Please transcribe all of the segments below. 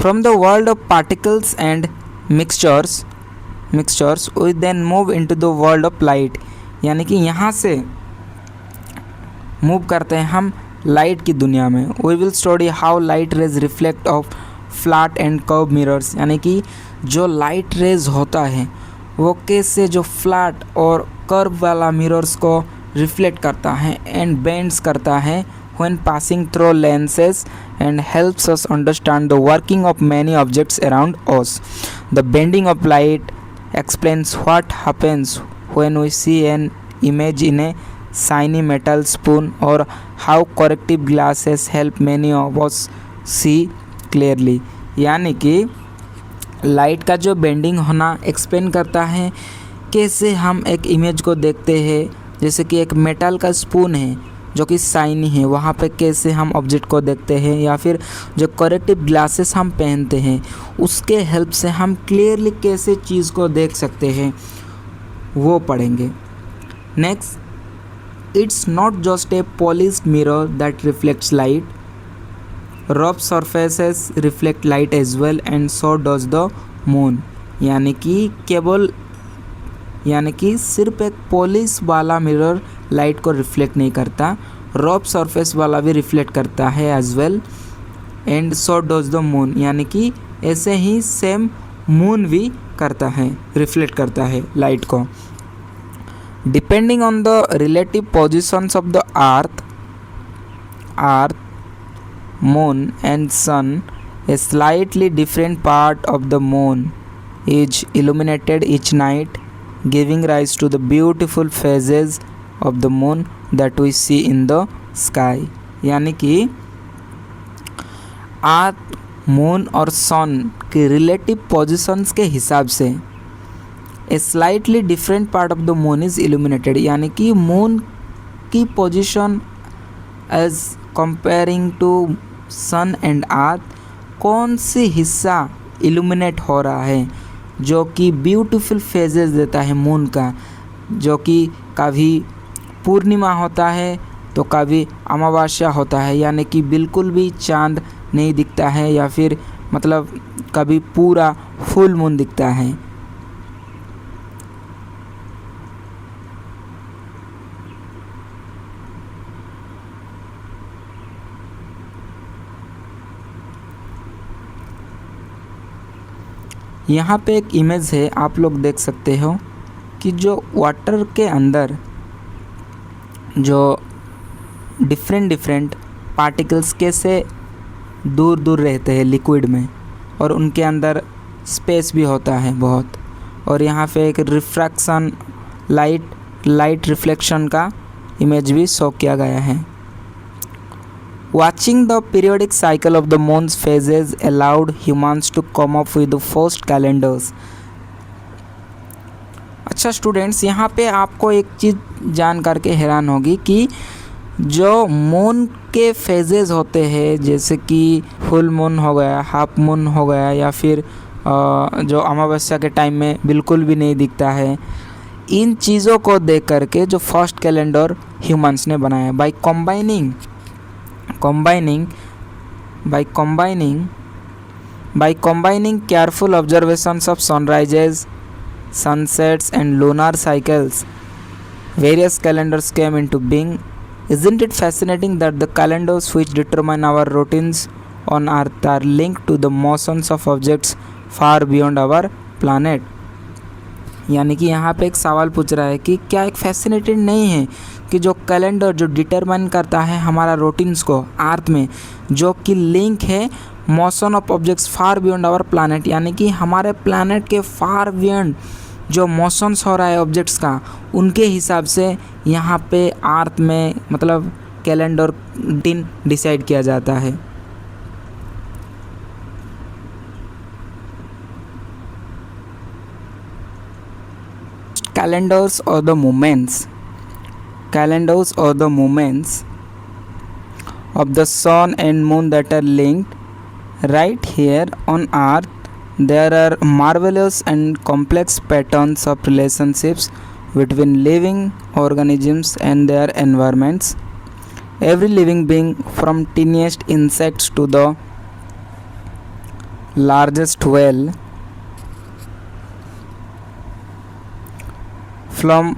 From the world of particles and mixtures we then move into the world of light, यानी कि यहाँ से move करते हैं हम लाइट की दुनिया में। We will study how light rays reflect off flat and curve mirrors, यानी कि जो लाइट रेज होता है वो कैसे जो फ्लैट और कर्व वाला मिरर्स को रिफ्लेक्ट करता है एंड बेंड्स करता है when passing through lenses and helps us understand the working of many objects around us. The bending of light explains what happens when we see an image in a shiny metal spoon, or how corrective glasses help many of us see clearly. यानी कि light का जो bending होना explain करता है कैसे हम एक इमेज को देखते हैं, जैसे कि एक मेटल का स्पून है जो कि शाइनी है, वहाँ पे कैसे हम ऑब्जेक्ट को देखते हैं, या फिर जो करेक्टिव ग्लासेस हम पहनते हैं उसके हेल्प से हम क्लियरली कैसे चीज़ को देख सकते हैं वो पढ़ेंगे। Next, it's not just a polished mirror that reflects light, rough surfaces reflect light as well and so does the moon, यानी कि सिर्फ एक पॉलिश वाला मिरर लाइट को रिफ्लेक्ट नहीं करता, रफ सरफेस वाला भी रिफ्लेक्ट करता है as well, and so does the moon, यानी कि ऐसे ही सेम मून भी करता है, रिफ्लेक्ट करता है लाइट को। Depending on the relative positions of the earth, moon and sun, a slightly different part of the moon is illuminated each night, giving rise to the beautiful phases of the moon that we see in the sky। यानी कि अर्थ, moon और सन के relative positions के हिसाब से a slightly different part of the moon is illuminated, यानी कि moon की position as comparing to sun and earth कौन सी हिस्सा इल्यूमिनेट हो रहा है, जो कि ब्यूटीफुल फेजेस देता है मून का, जो कि कभी पूर्णिमा होता है तो कभी अमावस्या होता है, यानी कि बिल्कुल भी चांद नहीं दिखता है, या फिर मतलब कभी पूरा फुल मून दिखता है। यहाँ पे एक इमेज है, आप लोग देख सकते हो कि जो वाटर के अंदर जो डिफरेंट पार्टिकल्स कैसे दूर दूर रहते हैं लिक्विड में, और उनके अंदर स्पेस भी होता है बहुत, और यहाँ पे एक रिफ्रैक्शन लाइट रिफ्लेक्शन का इमेज भी शो किया गया है। Watching the periodic cycle of the moon's phases allowed humans to come up with the first calendars। अच्छा स्टूडेंट्स, यहाँ पे आपको एक चीज़ जान करके हैरान होगी कि जो मून के फेजेस होते हैं, जैसे कि फुल मून हो गया, हाफ मून हो गया, या फिर जो अमावस्या के टाइम में बिल्कुल भी नहीं दिखता है, इन चीज़ों को देख करके जो फर्स्ट कैलेंडर ह्यूमंस ने बनाया by combining careful observations of sunrises, sunsets and lunar cycles, various calendars came into being। Isn't it fascinating that the calendars which determine our routines on earth are linked to the motions of objects far beyond our planet? यानी कि यहाँ पे एक सवाल पूछ रहा है कि क्या एक फैसिनेटेड नहीं है कि जो कैलेंडर जो डिटरमाइन करता है हमारा रूटीन्स को अर्थ में, जो कि लिंक है motion of objects far beyond our planet, यानी कि हमारे प्लानट के फार बियॉन्ड जो मोशंस हो रहा है ऑब्जेक्ट्स का, उनके हिसाब से यहाँ पे अर्थ में मतलब कैलेंडर दिन डिसाइड किया जाता है। Calendars or the movements of the sun and moon that are linked. Right here on earth there are marvelous and complex patterns of relationships between living organisms and their environments. Every living being, from tiniest insects to the largest well from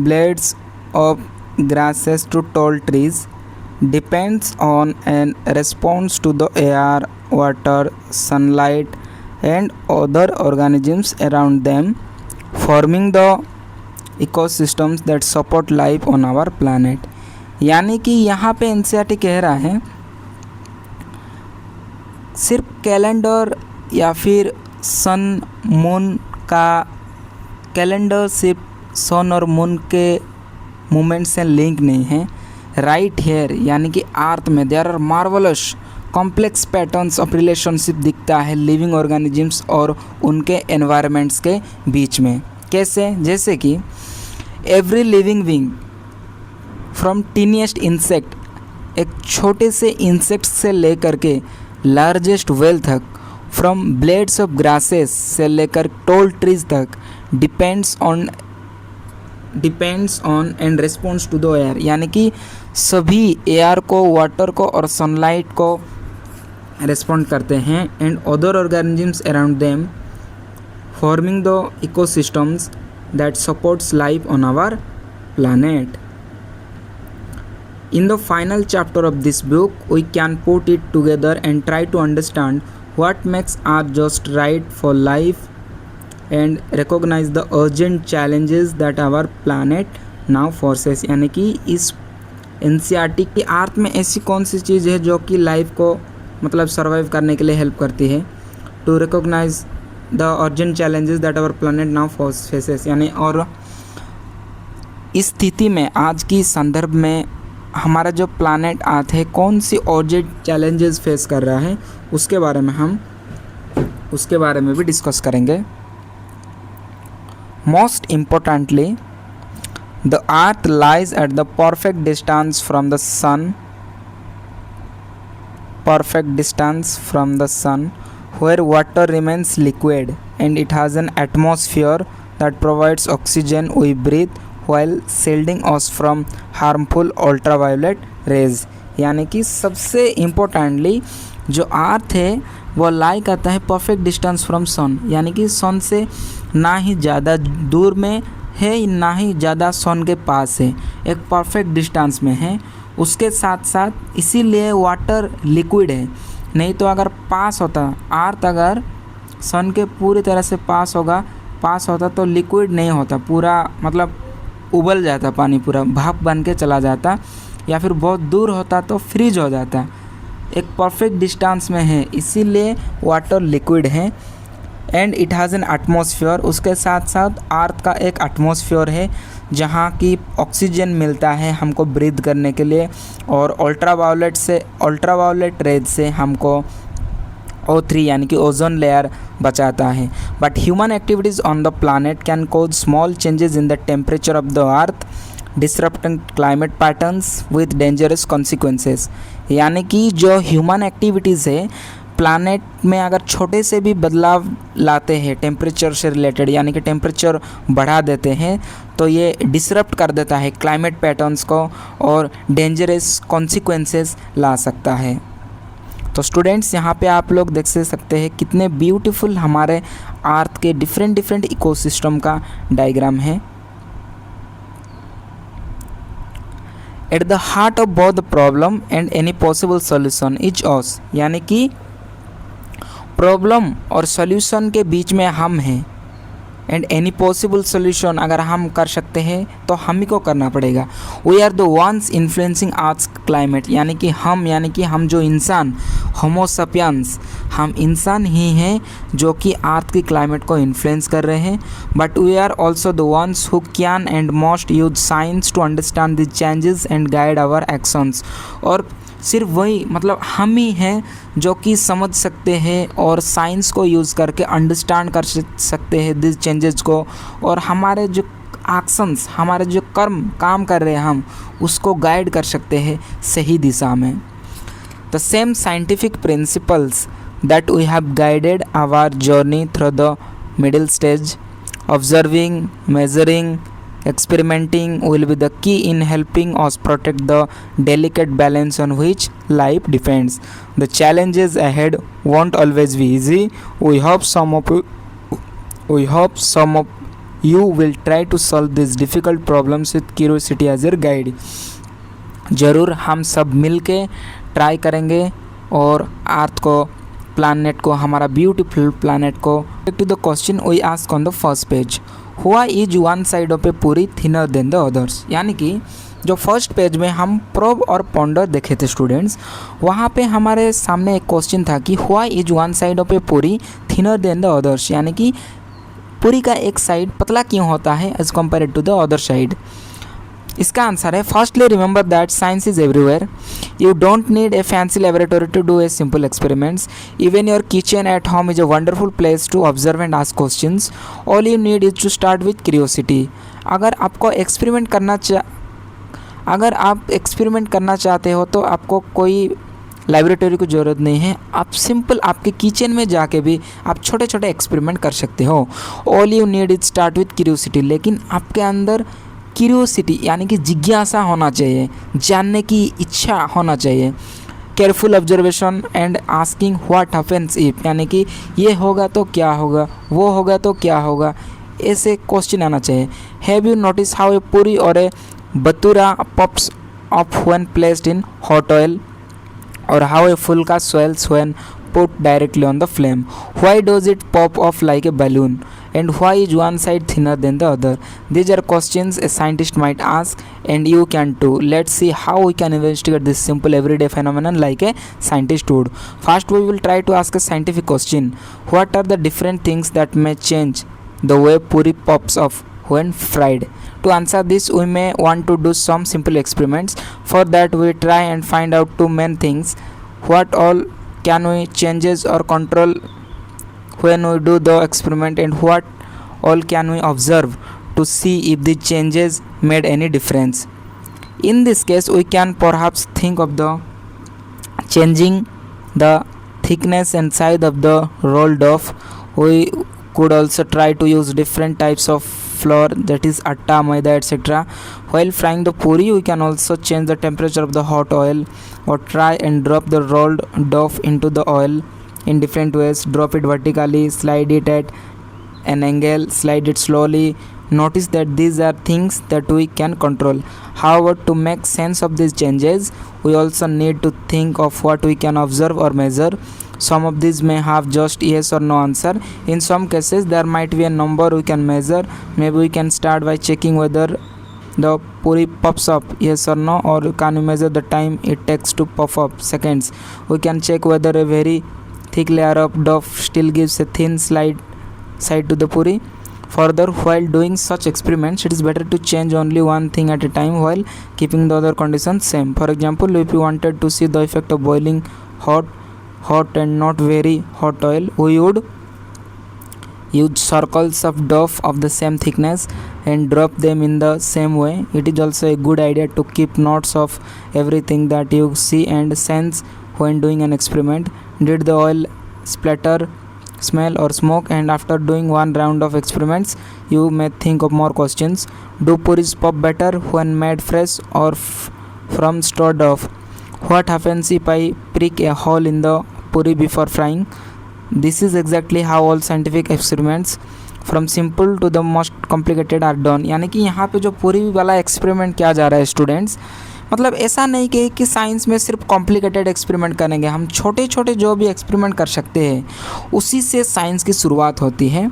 blades of grasses to tall trees depends on an response to the air, water, sunlight, and other organisms around them, forming the ecosystems that support life on our planet। यानी कि यहाँ पे NCERT कह रहा है सिर्फ calendar या फिर सन मून का कैलेंडर सिर्फ सन और मून के मूवमेंट से लिंक नहीं है। राइट हेयर यानी कि अर्थ में there are marvelous complex patterns of relationship दिखता है लिविंग ऑर्गेनिजम्स और उनके एनवायरनमेंट्स के बीच में। कैसे? जैसे कि every living being from tiniest insect, एक छोटे से इंसेक्ट से लेकर के लार्जेस्ट वेल तक, फ्रॉम ब्लेड्स ऑफ ग्रासेस से लेकर टॉल ट्रीज तक, depends on and response to the air, यानी कि सभी एयर को, वाटर को और सनलाइट को रिस्पॉन्ड करते हैं, and other organisms around them forming the ecosystems that supports life on our planet. In the final chapter of this book, we can put it together and try to understand what makes Earth just right for life and recognize the urgent challenges that our planet now faces। यानी कि इस NCERT की अर्थ में ऐसी कौन सी चीज़ है जो कि लाइफ को मतलब सर्वाइव करने के लिए हेल्प करती है। To recognize the urgent challenges that our planet now faces, यानी और इस स्थिति में आज की संदर्भ में हमारा जो प्लानट अर्थ है कौन सी अर्जेंट चैलेंजेस फेस कर रहा है उसके बारे में भी डिस्कस करेंगे। Most importantly the earth lies at the perfect distance from the sun where water remains liquid and it has an atmosphere that provides oxygen we breathe while shielding us from harmful ultraviolet rays। यानी कि सबसे importantly जो अर्थ है वो लाई करता है perfect distance from सन, यानी कि सन से ना ही ज़्यादा दूर में है ना ही ज़्यादा सन के पास है, एक परफेक्ट डिस्टेंस में है। उसके साथ साथ इसीलिए वाटर लिक्विड है, नहीं तो अगर पास होता अर्थ अगर सन के पूरी तरह से पास होता तो लिक्विड नहीं होता, पूरा मतलब उबल जाता, पानी पूरा भाप बन के चला जाता, या फिर बहुत दूर होता तो फ्रीज हो जाता। एक परफेक्ट डिस्टेंस में है इसीलिए वाटर लिक्विड है, and it has an atmosphere. उसके साथ साथ अर्थ का एक एटमॉस्फेयर है जहाँ की ऑक्सीजन मिलता है हमको ब्रीथ करने के लिए, और अल्ट्रावायलेट रेज से हमको O3 यानी कि ओजोन लेयर बचाता है। But human activities on the planet can cause small changes in the temperature of the earth, disrupting climate patterns with dangerous consequences. यानी कि जो ह्यूमन एक्टिविटीज़ है प्लानट में अगर छोटे से भी बदलाव लाते हैं टेम्परेचर से रिलेटेड, यानी कि टेम्परेचर बढ़ा देते हैं, तो ये डिसरप्ट कर देता है क्लाइमेट पैटर्न्स को और डेंजरस कॉन्सिक्वेंसेस ला सकता है। तो स्टूडेंट्स यहाँ पे आप लोग देख सकते हैं कितने ब्यूटीफुल हमारे अर्थ के डिफरेंट इकोसिस्टम का डायग्राम है। At the heart of both the problem and any possible solution is us, यानी कि प्रॉब्लम और सॉल्यूशन के बीच में हम हैं, एंड एनी पॉसिबल सॉल्यूशन अगर हम कर सकते हैं तो हम ही को करना पड़ेगा। We are the ones influencing earth's climate, यानी कि हम जो इंसान होमो सपियंस, हम इंसान ही हैं जो कि अर्थ की क्लाइमेट को इन्फ्लुएंस कर रहे हैं। But we are also the ones who can and must use science to understand the changes and guide our actions. और सिर्फ वही मतलब हम ही हैं जो कि समझ सकते हैं और साइंस को यूज़ करके अंडरस्टैंड कर सकते हैं दिस चेंजेस को, और हमारे जो एक्शंस, हमारे जो काम कर रहे हैं हम उसको गाइड कर सकते हैं सही दिशा में। The same scientific principles that we have guided our journey through the middle stage, observing, measuring, Experimenting will be the key in helping us protect the delicate balance on which life depends. The challenges ahead won't always be easy. We hope some of you will try to solve these difficult problems with curiosity as your guide. ज़रूर हम सब मिल के try करेंगे और अर्थ को, planet को, हमारा beautiful planet को। To the question we ask on the first page, why is one side of a puri thinner then the others. यानी कि जो फर्स्ट पेज में हम प्रोब और पॉन्डर देखे थे स्टूडेंट्स, वहाँ पे हमारे सामने एक क्वेश्चन था कि why is one side of a puri thinner then the others. यानी कि पूरी का एक साइड पतला क्यों होता है as compare to the other side. इसका आंसर है, firstly remember that science is everywhere. You don't need a fancy laboratory to do a simple experiments. Even your kitchen at home is a wonderful place to observe and ask questions. All you need is to start with curiosity. अगर आप experiment करना चाहते हो तो आपको कोई लाइब्रेटरी की ज़रूरत नहीं है. आप सिंपल आपके किचन में जाके भी आप छोटे छोटे एक्सपेरिमेंट कर सकते हो. All you need is start with curiosity. लेकिन आपके अंदर क्यूरियोसिटी यानी कि जिज्ञासा होना चाहिए, जानने की इच्छा होना चाहिए. Careful observation and asking what happens if, यानी कि ये होगा तो क्या होगा, वो होगा तो क्या होगा, ऐसे क्वेश्चन आना चाहिए. Have you notice how a puri और a bhatura pops up when placed in hot oil, or how a fulka swells when put directly on the flame? Why does it pop off like a balloon? And why is one side thinner than the other? These are questions a scientist might ask, and you can too. Let's see how we can investigate this simple everyday phenomenon like a scientist would. First, we will try to ask a scientific question. What are the different things that may change the way puri pops off when fried? To answer this, we may want to do some simple experiments. For that, we try and find out two main things. What all can we changes or control when we do the experiment, and what all can we observe to see if the changes made any difference. In this case, we can perhaps think of the changing the thickness and size of the rolled dough. We could also try to use different types of flour, that is atta, maida, etc. While frying the puri, we can also change the temperature of the hot oil, or try and drop the rolled dough into the oil in different ways. Drop it vertically, slide it at an angle, slide it slowly. Notice that these are things that we can control. However, to make sense of these changes, we also need to think of what we can observe or measure. Some of these may have just yes or no answer. In some cases, there might be a number we can measure. Maybe we can start by checking whether the puri pops up, yes or no, or can we measure the time it takes to pop up, seconds. We can check whether a very thick layer of dough still gives a thin side to the puri. Further, while doing such experiments, it is better to change only one thing at a time while keeping the other conditions same. For example, if you wanted to see the effect of boiling hot and not very hot oil, we would use circles of dough of the same thickness and drop them in the same way. It is also a good idea to keep notes of everything that you see and sense when doing an experiment. Did the oil splatter, smell or smoke? And after doing one round of experiments, you may think of more questions. Do puris pop better when made fresh or from stored dough? What happens if I prick a hole in the puri before frying? This is exactly how all scientific experiments from simple to the most complicated are done. यानी कि यहाँ पे जो पूरी वाला experiment किया जा रहा है स्टूडेंट्स, मतलब ऐसा नहीं कि साइंस में सिर्फ कॉम्प्लिकेटेड एक्सपेरिमेंट करेंगे. हम छोटे छोटे जो भी एक्सपेरिमेंट कर सकते हैं उसी से साइंस की शुरुआत होती है.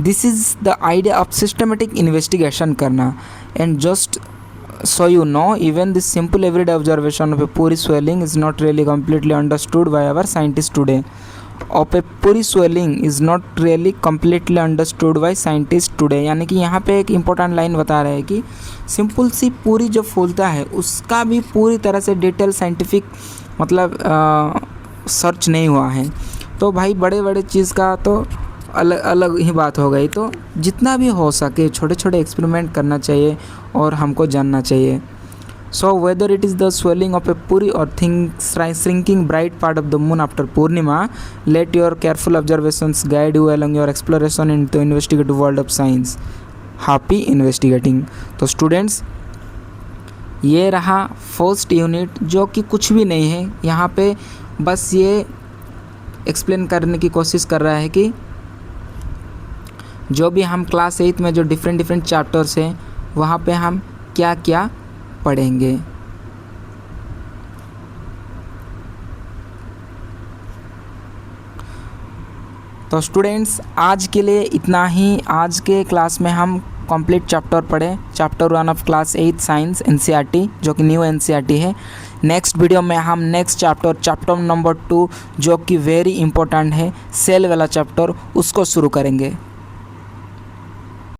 This is the idea of systematic investigation करना. And just so you know, even this simple everyday observation of a puri swelling is not really completely understood by our scientists today. Of a puri swelling is not really completely understood by scientists today. यानी कि यहाँ पे एक important line बता रहे हैं कि simple सी पूरी जो फूलता है उसका भी पूरी तरह से डिटेल साइंटिफिक मतलब सर्च नहीं हुआ है. तो भाई बड़े बड़े चीज़ का तो अलग अलग ही बात हो गई. तो जितना भी हो सके छोटे छोटे एक्सपेरिमेंट करना चाहिए और हमको जानना चाहिए. So whether it is the swelling of a puri और shrinking bright part of the moon after Purnima, let your careful observations guide you along your exploration into the investigative world of science. Happy investigating. तो students, ये रहा first unit, जो कि कुछ भी नहीं है, यहाँ पे बस ये एक्सप्लेन करने की कोशिश कर रहा है कि जो भी हम क्लास 8 में जो डिफरेंट चैप्टर्स हैं वहाँ पे हम क्या क्या पढ़ेंगे। तो स्टूडेंट्स, आज के लिए इतना ही। आज के क्लास में हम कंप्लीट चैप्टर पढ़े, chapter 1 of class 8 science NCERT, जो कि न्यू एनसीईआरटी है। नेक्स्ट वीडियो में हम नेक्स्ट चैप्टर नंबर 2, जो कि वेरी इंपॉर्टेंट है, सेल वाला चैप्टर, उसको शुरू करेंगे।